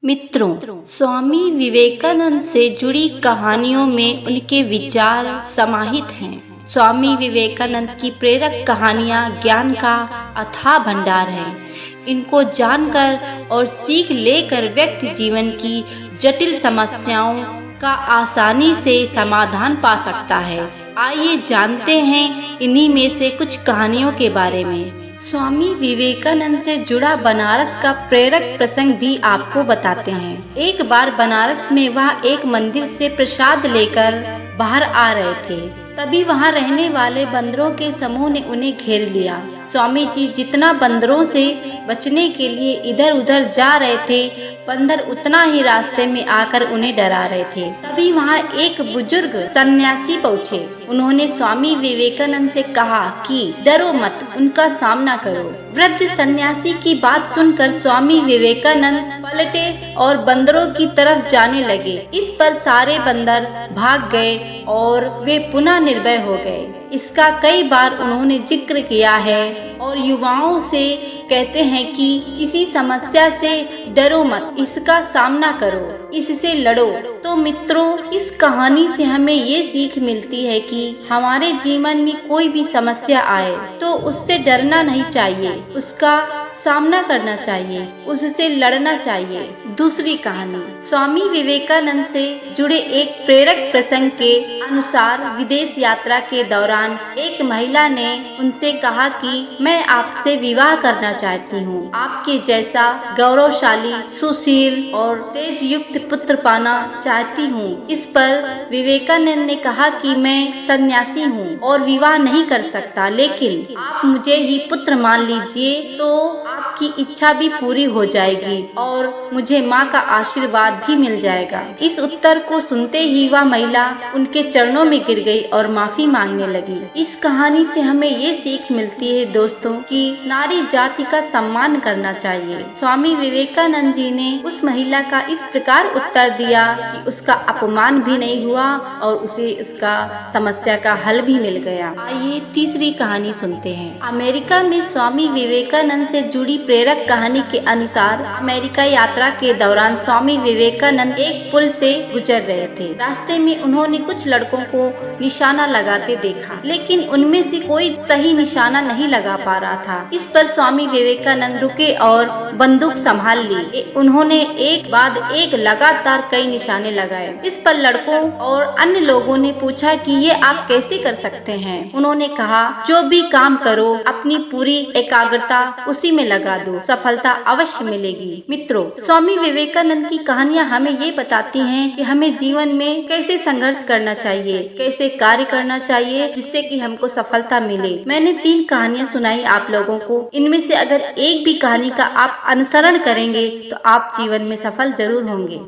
मित्रों, स्वामी विवेकानंद से जुड़ी कहानियों में उनके विचार समाहित हैं। स्वामी विवेकानंद की प्रेरक कहानियाँ ज्ञान का अथाह भंडार हैं। इनको जानकर और सीख लेकर व्यक्ति जीवन की जटिल समस्याओं का आसानी से समाधान पा सकता है। आइए जानते हैं इन्हीं में से कुछ कहानियों के बारे में। स्वामी विवेकानंद से जुड़ा बनारस का प्रेरक प्रसंग भी आपको बताते हैं। एक बार बनारस में वह एक मंदिर से प्रसाद लेकर बाहर आ रहे थे, तभी वहां रहने वाले बंदरों के समूह ने उन्हें घेर लिया। स्वामी जी जितना बंदरों से बचने के लिए इधर उधर जा रहे थे, बंदर उतना ही रास्ते में आकर उन्हें डरा रहे थे। तभी वहाँ एक बुजुर्ग सन्यासी पहुँचे। उन्होंने स्वामी विवेकानंद से कहा कि डरो मत, उनका सामना करो। वृद्ध सन्यासी की बात सुनकर स्वामी विवेकानंद पलटे और बंदरों की तरफ जाने लगे। इस पर सारे बंदर भाग गए और वे पुनः निर्भय हो गए। इसका कई बार उन्होंने जिक्र किया है और युवाओं से कहते हैं कि किसी समस्या से डरो मत, इसका सामना करो, इससे लड़ो। तो मित्रों, इस कहानी से हमें ये सीख मिलती है कि हमारे जीवन में कोई भी समस्या आए तो उससे डरना नहीं चाहिए, उसका सामना करना चाहिए, उससे लड़ना चाहिए। दूसरी कहानी स्वामी विवेकानंद से जुड़े एक प्रेरक प्रसंग के अनुसार विदेश यात्रा के दौरान एक महिला ने उनसे कहा कि मैं आपसे विवाह करना चाहती हूँ, आपके जैसा गौरवशाली, सुशील और तेज युक्त पुत्र पाना चाहती हूँ। इस पर विवेकानंद ने कहा कि मैं सन्यासी हूँ और विवाह नहीं कर सकता, लेकिन आप मुझे ही पुत्र मान लीजिए तो आपकी इच्छा भी पूरी हो जाएगी और मुझे माँ का आशीर्वाद भी मिल जाएगा। इस उत्तर को सुनते ही वह महिला उनके चरणों में गिर गई और माफी मांगने लगी। इस कहानी से हमें ये सीख मिलती है दोस्तों कि नारी जाति का सम्मान करना चाहिए। स्वामी विवेकानंद जी ने उस महिला का इस प्रकार उत्तर दिया कि उसका अपमान भी नहीं हुआ और उसे उसका समस्या का हल भी मिल गया। आइए तीसरी कहानी सुनते हैं। अमेरिका में स्वामी विवेकानंद से जुड़ी प्रेरक कहानी के अनुसार अमेरिका यात्रा के दौरान स्वामी विवेकानंद एक पुल से गुजर रहे थे। रास्ते में उन्होंने कुछ लड़कों को निशाना लगाते देखा, लेकिन उनमें से कोई सही निशाना नहीं लगा पा रहा था। इस पर स्वामी विवेकानंद रुके और बंदूक संभाल ली। उन्होंने एक बाद एक लगातार कई निशाने लगाए। इस पर लड़कों और अन्य लोगों ने पूछा कि ये आप कैसे कर सकते हैं। उन्होंने कहा, जो भी काम करो अपनी पूरी एकाग्रता उसी में लगा दो, सफलता अवश्य मिलेगी। मित्रों, स्वामी विवेकानंद की कहानियाँ हमें ये बताती हैं कि हमें जीवन में कैसे संघर्ष करना चाहिए, कैसे कार्य करना चाहिए जिससे कि हमको सफलता मिले। मैंने 3 कहानियाँ सुनाई आप लोगों को। इनमें से अगर एक भी कहानी का आप अनुसरण करेंगे तो आप जीवन में सफल जरूर होंगे।